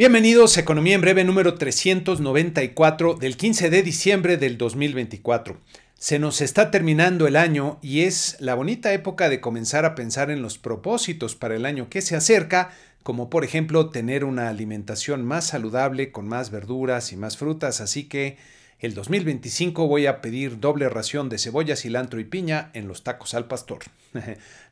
Bienvenidos a Economía en Breve número 394 del 15 de diciembre del 2024. Se nos está terminando el año y es la bonita época de comenzar a pensar en los propósitos para el año que se acerca, como por ejemplo tener una alimentación más saludable con más verduras y más frutas, así que el 2025 voy a pedir doble ración de cebolla, cilantro y piña en los tacos al pastor.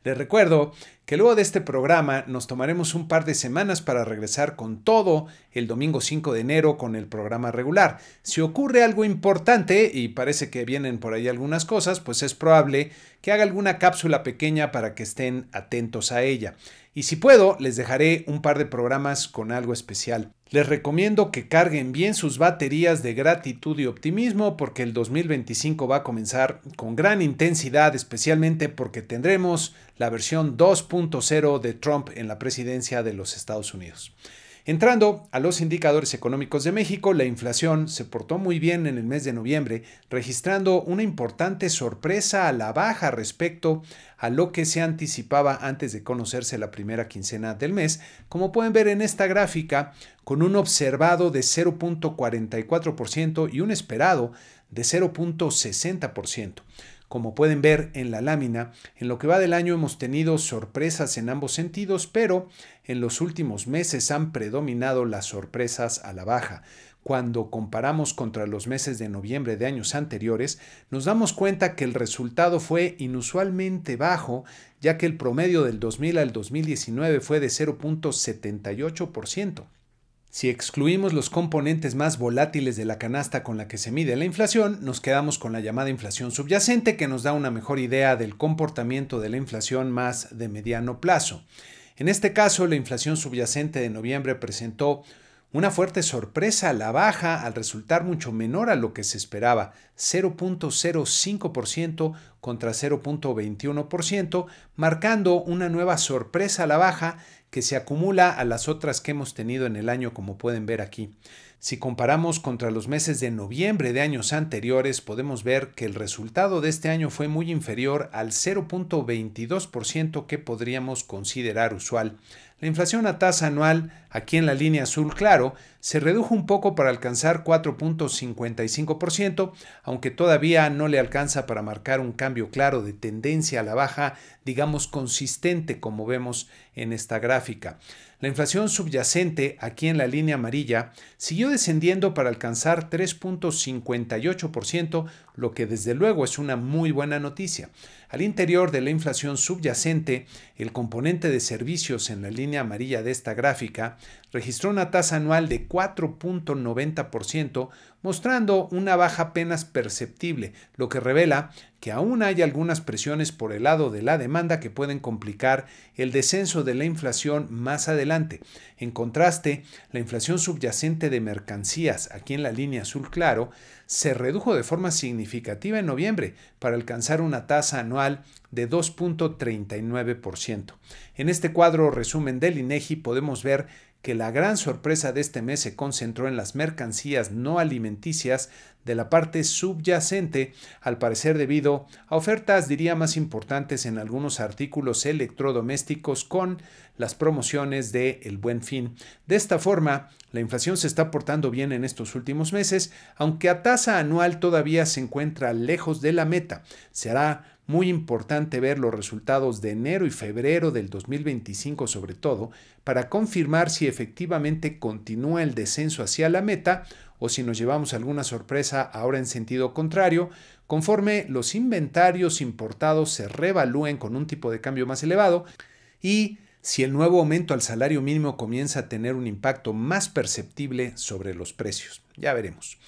Les recuerdo que luego de este programa nos tomaremos un par de semanas para regresar con todo el domingo 5 de enero con el programa regular. Si ocurre algo importante, y parece que vienen por ahí algunas cosas, pues es probable que haga alguna cápsula pequeña para que estén atentos a ella. Y si puedo, les dejaré un par de programas con algo especial. Les recomiendo que carguen bien sus baterías de gratitud y optimismo porque el 2025 va a comenzar con gran intensidad, especialmente porque tendremos la versión 2.0 de Trump en la presidencia de los Estados Unidos. Entrando a los indicadores económicos de México, la inflación se portó muy bien en el mes de noviembre, registrando una importante sorpresa a la baja respecto a lo que se anticipaba antes de conocerse la primera quincena del mes, como pueden ver en esta gráfica, con un observado de 0.44% y un esperado de 0.60%. Como pueden ver en la lámina, en lo que va del año hemos tenido sorpresas en ambos sentidos, pero en los últimos meses han predominado las sorpresas a la baja. Cuando comparamos contra los meses de noviembre de años anteriores, nos damos cuenta que el resultado fue inusualmente bajo, ya que el promedio del 2000 al 2019 fue de 0.78%. Si excluimos los componentes más volátiles de la canasta con la que se mide la inflación, nos quedamos con la llamada inflación subyacente, que nos da una mejor idea del comportamiento de la inflación más de mediano plazo. En este caso, la inflación subyacente de noviembre presentó una fuerte sorpresa a la baja al resultar mucho menor a lo que se esperaba, 0.05% contra 0.21%, marcando una nueva sorpresa a la baja que se acumula a las otras que hemos tenido en el año, como pueden ver aquí. Si comparamos contra los meses de noviembre de años anteriores, podemos ver que el resultado de este año fue muy inferior al 0.22% que podríamos considerar usual. La inflación a tasa anual, aquí en la línea azul claro, se redujo un poco para alcanzar 4.55%, aunque todavía no le alcanza para marcar un cambio claro de tendencia a la baja, digamos consistente como vemos en esta gráfica. La inflación subyacente, aquí en la línea amarilla, siguió descendiendo para alcanzar 3.58%, lo que desde luego es una muy buena noticia. Al interior de la inflación subyacente, el componente de servicios en la línea amarilla de esta gráfica registró una tasa anual de 4.90%, mostrando una baja apenas perceptible, lo que revela que aún hay algunas presiones por el lado de la demanda que pueden complicar el descenso de la inflación más adelante. En contraste, la inflación subyacente de mercancías, aquí en la línea azul claro, se redujo de forma significativa en noviembre para alcanzar una tasa anual de 2.39%. En este cuadro resumen del INEGI podemos ver que la gran sorpresa de este mes se concentró en las mercancías no alimenticias de la parte subyacente, al parecer debido a ofertas, diría, más importantes en algunos artículos electrodomésticos con las promociones de El Buen Fin. De esta forma, la inflación se está portando bien en estos últimos meses, aunque a tasa anual todavía se encuentra lejos de la meta. Será muy importante ver los resultados de enero y febrero del 2025 sobre todo, para confirmar si efectivamente continúa el descenso hacia la meta o si nos llevamos alguna sorpresa ahora en sentido contrario, conforme los inventarios importados se revalúen con un tipo de cambio más elevado y si el nuevo aumento al salario mínimo comienza a tener un impacto más perceptible sobre los precios. Ya veremos.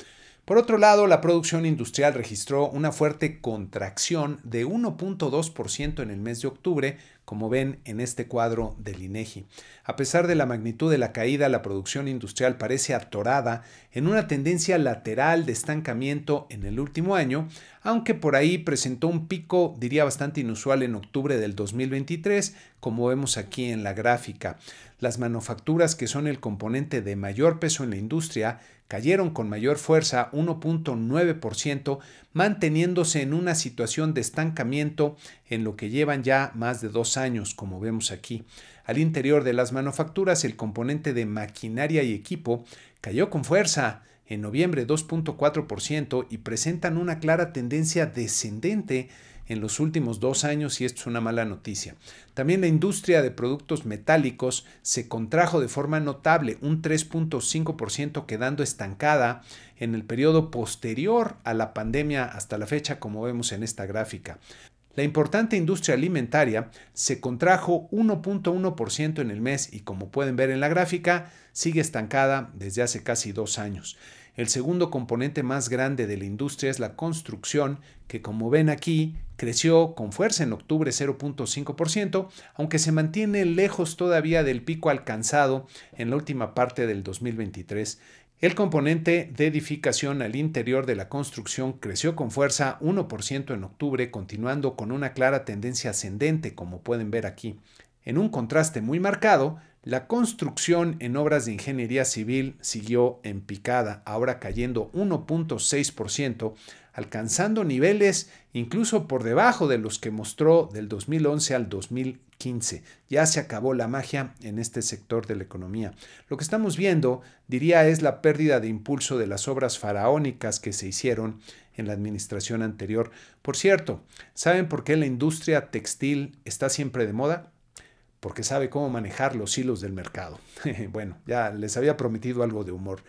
Por otro lado, la producción industrial registró una fuerte contracción de 1.2% en el mes de octubre, como ven en este cuadro del INEGI. A pesar de la magnitud de la caída, la producción industrial parece atorada en una tendencia lateral de estancamiento en el último año, aunque por ahí presentó un pico, diría bastante inusual, en octubre del 2023, como vemos aquí en la gráfica. Las manufacturas, que son el componente de mayor peso en la industria, cayeron con mayor fuerza 1.9%, manteniéndose en una situación de estancamiento en lo que llevan ya más de 2 años, como vemos aquí. Al interior de las manufacturas, el componente de maquinaria y equipo cayó con fuerza en noviembre 2.4% y presentan una clara tendencia descendente en los últimos 2 años, y esto es una mala noticia. También la industria de productos metálicos se contrajo de forma notable, un 3.5%, quedando estancada en el periodo posterior a la pandemia hasta la fecha, como vemos en esta gráfica. La importante industria alimentaria se contrajo 1.1% en el mes y, como pueden ver en la gráfica, sigue estancada desde hace casi 2 años. El segundo componente más grande de la industria es la construcción, que, como ven aquí, creció con fuerza en octubre 0.5%, aunque se mantiene lejos todavía del pico alcanzado en la última parte del 2023. El componente de edificación al interior de la construcción creció con fuerza 1% en octubre, continuando con una clara tendencia ascendente, como pueden ver aquí. En un contraste muy marcado, la construcción en obras de ingeniería civil siguió en picada, ahora cayendo 1.6%, alcanzando niveles incluso por debajo de los que mostró del 2011 al 2015. Ya se acabó la magia en este sector de la economía. Lo que estamos viendo, diría, es la pérdida de impulso de las obras faraónicas que se hicieron en la administración anterior. Por cierto, ¿saben por qué la industria textil está siempre de moda? Porque sabe cómo manejar los hilos del mercado. Bueno, ya les había prometido algo de humor.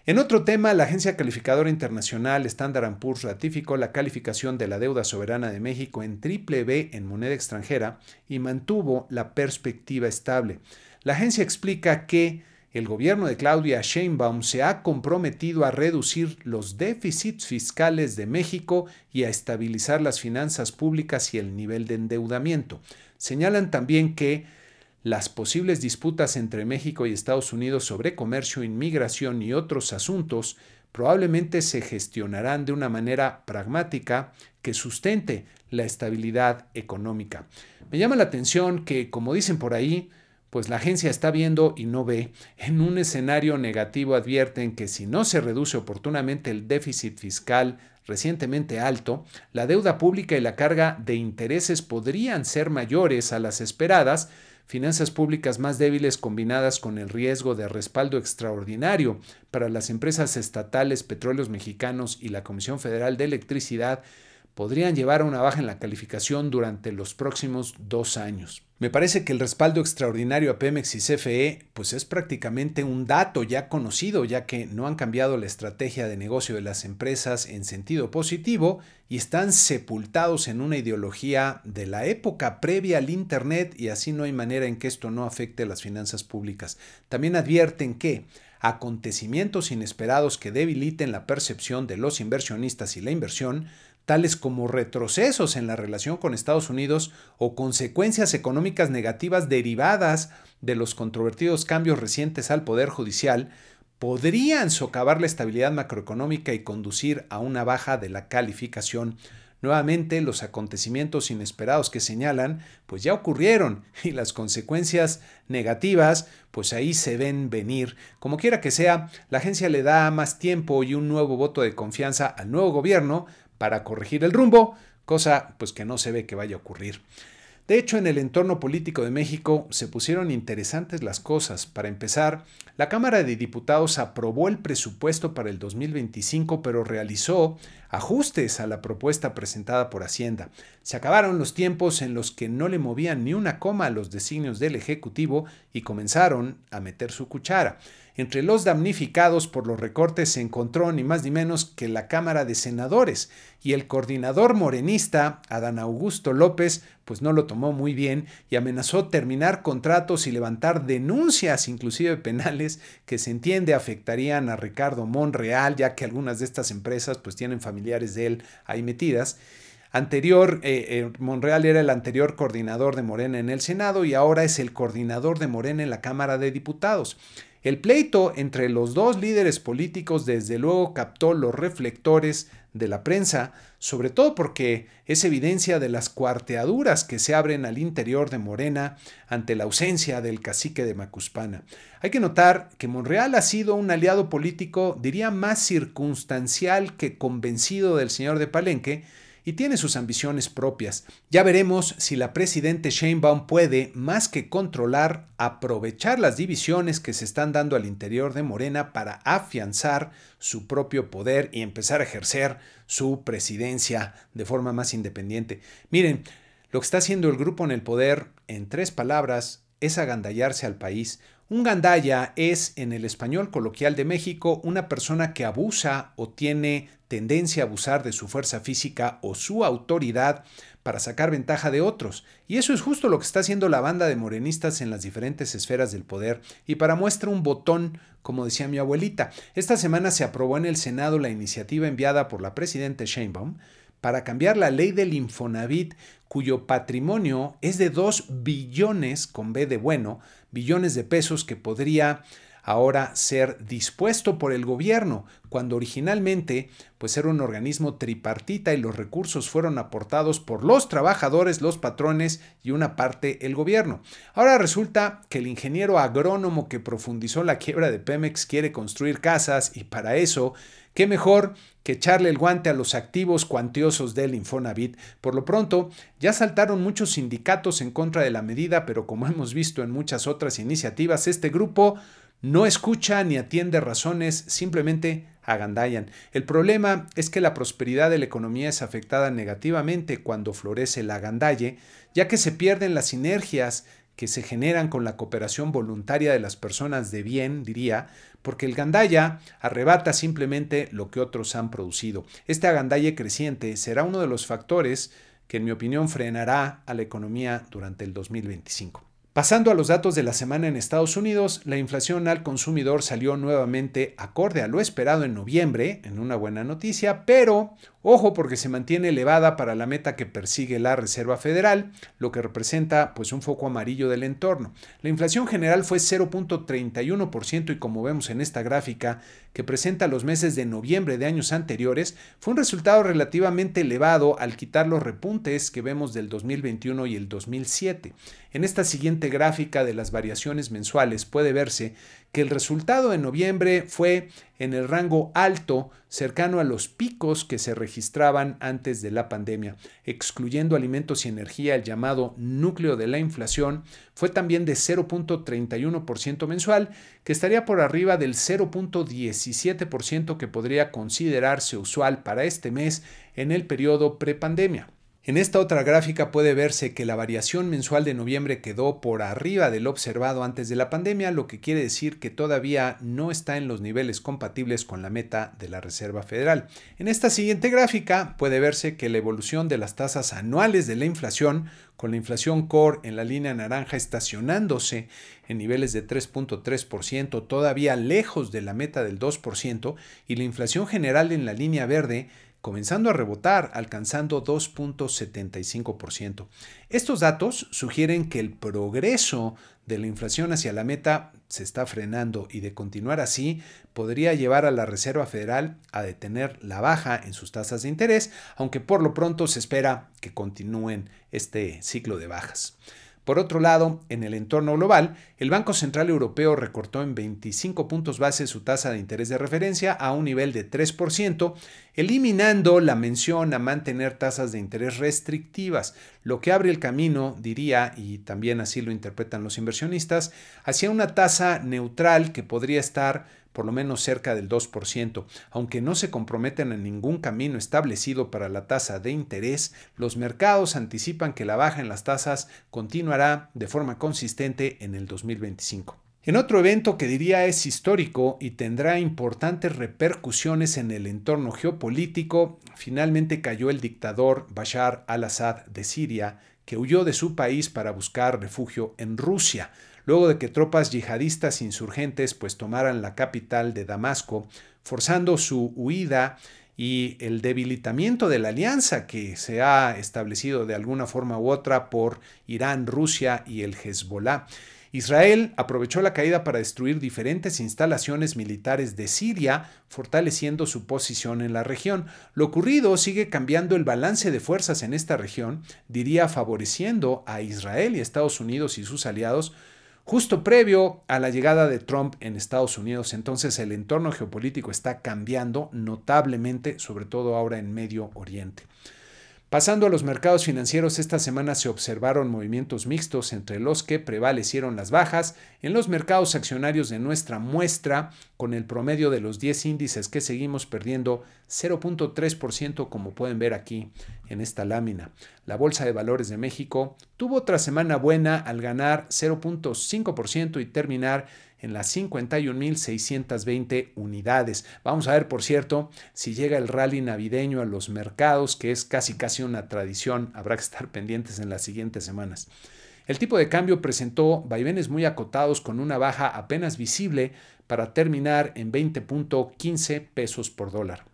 En otro tema, la agencia calificadora internacional Standard & Poor's ratificó la calificación de la deuda soberana de México en BBB en moneda extranjera y mantuvo la perspectiva estable. La agencia explica que el gobierno de Claudia Sheinbaum se ha comprometido a reducir los déficits fiscales de México y a estabilizar las finanzas públicas y el nivel de endeudamiento. Señalan también que las posibles disputas entre México y Estados Unidos sobre comercio, inmigración y otros asuntos probablemente se gestionarán de una manera pragmática que sustente la estabilidad económica. Me llama la atención que, como dicen por ahí, pues la agencia está viendo y no ve. En un escenario negativo advierten que si no se reduce oportunamente el déficit fiscal recientemente alto, la deuda pública y la carga de intereses podrían ser mayores a las esperadas, finanzas públicas más débiles combinadas con el riesgo de respaldo extraordinario para las empresas estatales Petróleos Mexicanos y la Comisión Federal de Electricidad podrían llevar a una baja en la calificación durante los próximos 2 años. Me parece que el respaldo extraordinario a Pemex y CFE pues es prácticamente un dato ya conocido, ya que no han cambiado la estrategia de negocio de las empresas en sentido positivo y están sepultados en una ideología de la época previa al Internet, y así no hay manera en que esto no afecte las finanzas públicas. También advierten que acontecimientos inesperados que debiliten la percepción de los inversionistas y la inversión, tales como retrocesos en la relación con Estados Unidos o consecuencias económicas negativas derivadas de los controvertidos cambios recientes al Poder Judicial, podrían socavar la estabilidad macroeconómica y conducir a una baja de la calificación. Nuevamente, los acontecimientos inesperados que señalan, pues ya ocurrieron, y las consecuencias negativas, pues ahí se ven venir. Como quiera que sea, la agencia le da más tiempo y un nuevo voto de confianza al nuevo gobierno para corregir el rumbo, cosa pues que no se ve que vaya a ocurrir. De hecho, en el entorno político de México se pusieron interesantes las cosas. Para empezar, la Cámara de Diputados aprobó el presupuesto para el 2025, pero realizó ajustes a la propuesta presentada por Hacienda. Se acabaron los tiempos en los que no le movían ni una coma a los designios del Ejecutivo y comenzaron a meter su cuchara. Entre los damnificados por los recortes se encontró ni más ni menos que la Cámara de Senadores, y el coordinador morenista, Adán Augusto López, pues no lo tomó muy bien y amenazó terminar contratos y levantar denuncias, inclusive penales, que se entiende afectarían a Ricardo Monreal, ya que algunas de estas empresas pues tienen familiares de él ahí metidas. Monreal era el anterior coordinador de Morena en el Senado y ahora es el coordinador de Morena en la Cámara de Diputados. El pleito entre los dos líderes políticos desde luego captó los reflectores de la prensa, sobre todo porque es evidencia de las cuarteaduras que se abren al interior de Morena ante la ausencia del cacique de Macuspana. Hay que notar que Monreal ha sido un aliado político, diría, más circunstancial que convencido del señor de Palenque, y tiene sus ambiciones propias. Ya veremos si la presidenta Sheinbaum puede, más que controlar, aprovechar las divisiones que se están dando al interior de Morena para afianzar su propio poder y empezar a ejercer su presidencia de forma más independiente. Miren, lo que está haciendo el grupo en el poder, en 3 palabras, es agandallarse al país. Un gandalla es, en el español coloquial de México, una persona que abusa o tiene tendencia a abusar de su fuerza física o su autoridad para sacar ventaja de otros. Y eso es justo lo que está haciendo la banda de morenistas en las diferentes esferas del poder. Y para muestra un botón, como decía mi abuelita, esta semana se aprobó en el Senado la iniciativa enviada por la presidenta Sheinbaum para cambiar la ley del Infonavit, cuyo patrimonio es de 2 billones, con B de bueno, billones de pesos que podría ahora ser dispuesto por el gobierno, cuando originalmente pues era un organismo tripartita y los recursos fueron aportados por los trabajadores, los patrones y una parte el gobierno. Ahora resulta que el ingeniero agrónomo que profundizó la quiebra de Pemex quiere construir casas y para eso, ¿qué mejor que echarle el guante a los activos cuantiosos del Infonavit? Por lo pronto, ya saltaron muchos sindicatos en contra de la medida, pero como hemos visto en muchas otras iniciativas, este grupo no escucha ni atiende razones, simplemente agandallan. El problema es que la prosperidad de la economía es afectada negativamente cuando florece el agandalle, ya que se pierden las sinergias que se generan con la cooperación voluntaria de las personas de bien, diría, porque el gandalla arrebata simplemente lo que otros han producido. Este agandalle creciente será uno de los factores que, en mi opinión, frenará a la economía durante el 2025. Pasando a los datos de la semana en Estados Unidos, la inflación al consumidor salió nuevamente acorde a lo esperado en noviembre, en una buena noticia, pero ojo porque se mantiene elevada para la meta que persigue la Reserva Federal, lo que representa pues un foco amarillo del entorno. La inflación general fue 0.31% y como vemos en esta gráfica que presenta los meses de noviembre de años anteriores, fue un resultado relativamente elevado al quitar los repuntes que vemos del 2021 y el 2007. En esta siguiente gráfica de las variaciones mensuales puede verse que el resultado de noviembre fue en el rango alto, cercano a los picos que se registraban antes de la pandemia. Excluyendo alimentos y energía, el llamado núcleo de la inflación fue también de 0.31% mensual, que estaría por arriba del 0.17% que podría considerarse usual para este mes en el periodo prepandemia. En esta otra gráfica puede verse que la variación mensual de noviembre quedó por arriba del observado antes de la pandemia, lo que quiere decir que todavía no está en los niveles compatibles con la meta de la Reserva Federal. En esta siguiente gráfica puede verse que la evolución de las tasas anuales de la inflación, con la inflación core en la línea naranja estacionándose en niveles de 3.3%, todavía lejos de la meta del 2%, y la inflación general en la línea verde comenzando a rebotar, alcanzando 2.75%. Estos datos sugieren que el progreso de la inflación hacia la meta se está frenando y de continuar así podría llevar a la Reserva Federal a detener la baja en sus tasas de interés, aunque por lo pronto se espera que continúen este ciclo de bajas. Por otro lado, en el entorno global, el Banco Central Europeo recortó en 25 puntos base su tasa de interés de referencia a un nivel de 3%, eliminando la mención a mantener tasas de interés restrictivas, lo que abre el camino, diría, y también así lo interpretan los inversionistas, hacia una tasa neutral que podría estar por lo menos cerca del 2%. Aunque no se comprometen en ningún camino establecido para la tasa de interés, los mercados anticipan que la baja en las tasas continuará de forma consistente en el 2025. En otro evento que diría es histórico y tendrá importantes repercusiones en el entorno geopolítico, finalmente cayó el dictador Bashar al-Assad de Siria, que huyó de su país para buscar refugio en Rusia, luego de que tropas yihadistas insurgentes pues tomaran la capital de Damasco, forzando su huida y el debilitamiento de la alianza que se ha establecido de alguna forma u otra por Irán, Rusia y el Hezbollah. Israel aprovechó la caída para destruir diferentes instalaciones militares de Siria, fortaleciendo su posición en la región. Lo ocurrido sigue cambiando el balance de fuerzas en esta región, diría favoreciendo a Israel y Estados Unidos y sus aliados, justo previo a la llegada de Trump en Estados Unidos. Entonces el entorno geopolítico está cambiando notablemente, sobre todo ahora en Medio Oriente. Pasando a los mercados financieros, esta semana se observaron movimientos mixtos entre los que prevalecieron las bajas en los mercados accionarios de nuestra muestra, con el promedio de los 10 índices que seguimos perdiendo 0.3%, como pueden ver aquí en esta lámina. La Bolsa de Valores de México tuvo otra semana buena al ganar 0.5% y terminar en las 51.620 unidades. Vamos a ver, por cierto, si llega el rally navideño a los mercados, que es casi una tradición. Habrá que estar pendientes en las siguientes semanas. El tipo de cambio presentó vaivenes muy acotados con una baja apenas visible para terminar en 20.15 pesos por dólar.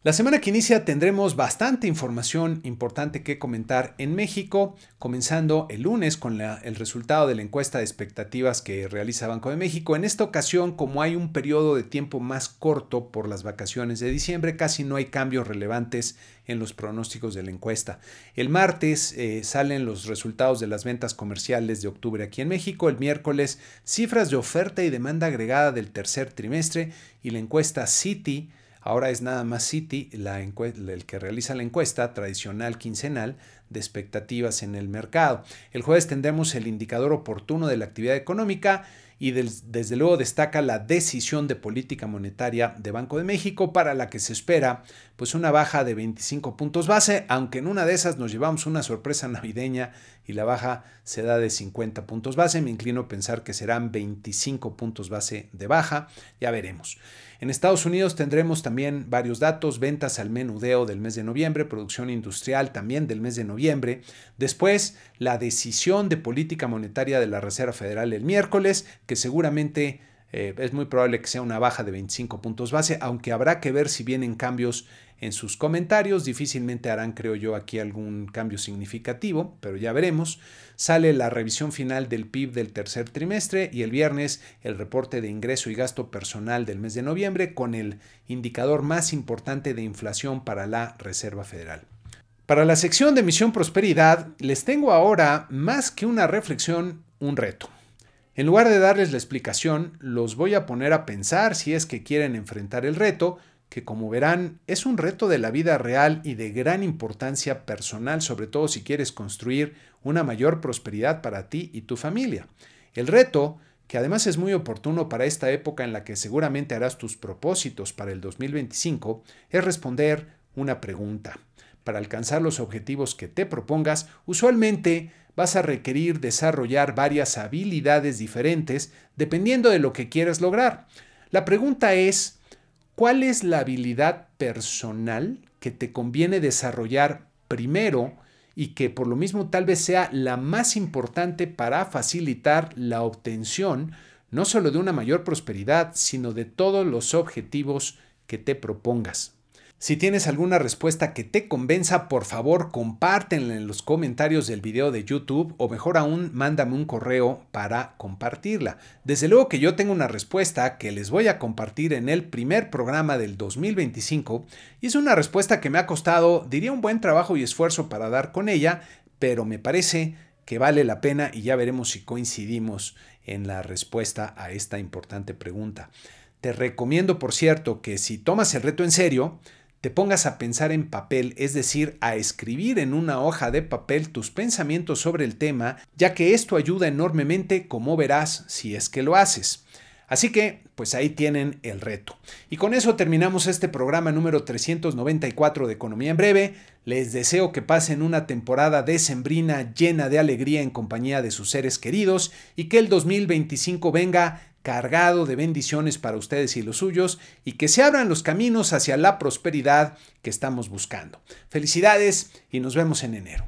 La semana que inicia tendremos bastante información importante que comentar en México, comenzando el lunes con el resultado de la encuesta de expectativas que realiza Banco de México. En esta ocasión, como hay un periodo de tiempo más corto por las vacaciones de diciembre, casi no hay cambios relevantes en los pronósticos de la encuesta. El martes salen los resultados de las ventas comerciales de octubre aquí en México. El miércoles, cifras de oferta y demanda agregada del tercer trimestre y la encuesta Citi. Ahora es nada más Citi el que realiza la encuesta tradicional quincenal de expectativas en el mercado. El jueves tendremos el indicador oportuno de la actividad económica y desde luego destaca la decisión de política monetaria de Banco de México, para la que se espera pues una baja de 25 puntos base, aunque en una de esas nos llevamos una sorpresa navideña y la baja se da de 50 puntos base. Me inclino a pensar que serán 25 puntos base de baja, ya veremos. En Estados Unidos tendremos también varios datos: ventas al menudeo del mes de noviembre, producción industrial también del mes de noviembre. Después, la decisión de política monetaria de la Reserva Federal el miércoles, que seguramente es muy probable que sea una baja de 25 puntos base, aunque habrá que ver si vienen cambios en sus comentarios. Difícilmente harán, creo yo, aquí algún cambio significativo, pero ya veremos. Sale la revisión final del PIB del tercer trimestre y el viernes el reporte de ingreso y gasto personal del mes de noviembre, con el indicador más importante de inflación para la Reserva Federal. Para la sección de Misión Prosperidad, les tengo ahora, más que una reflexión, un reto. En lugar de darles la explicación, los voy a poner a pensar si es que quieren enfrentar el reto, que como verán es un reto de la vida real y de gran importancia personal, sobre todo si quieres construir una mayor prosperidad para ti y tu familia. El reto, que además es muy oportuno para esta época en la que seguramente harás tus propósitos para el 2025, es responder una pregunta. Para alcanzar los objetivos que te propongas, usualmente vas a requerir desarrollar varias habilidades diferentes dependiendo de lo que quieras lograr. La pregunta es: ¿cuál es la habilidad personal que te conviene desarrollar primero y que por lo mismo tal vez sea la más importante para facilitar la obtención no solo de una mayor prosperidad, sino de todos los objetivos que te propongas? Si tienes alguna respuesta que te convenza, por favor compártenla en los comentarios del video de YouTube, o mejor aún, mándame un correo para compartirla. Desde luego que yo tengo una respuesta que les voy a compartir en el primer programa del 2025, y es una respuesta que me ha costado, diría, un buen trabajo y esfuerzo para dar con ella, pero me parece que vale la pena y ya veremos si coincidimos en la respuesta a esta importante pregunta. Te recomiendo, por cierto, que si tomas el reto en serio, te pongas a pensar en papel, es decir, a escribir en una hoja de papel tus pensamientos sobre el tema, ya que esto ayuda enormemente, como verás si es que lo haces. Así que, pues ahí tienen el reto. Y con eso terminamos este programa número 394 de Economía en Breve. Les deseo que pasen una temporada decembrina llena de alegría en compañía de sus seres queridos y que el 2025 venga cargado de bendiciones para ustedes y los suyos, y que se abran los caminos hacia la prosperidad que estamos buscando. Felicidades y nos vemos en enero.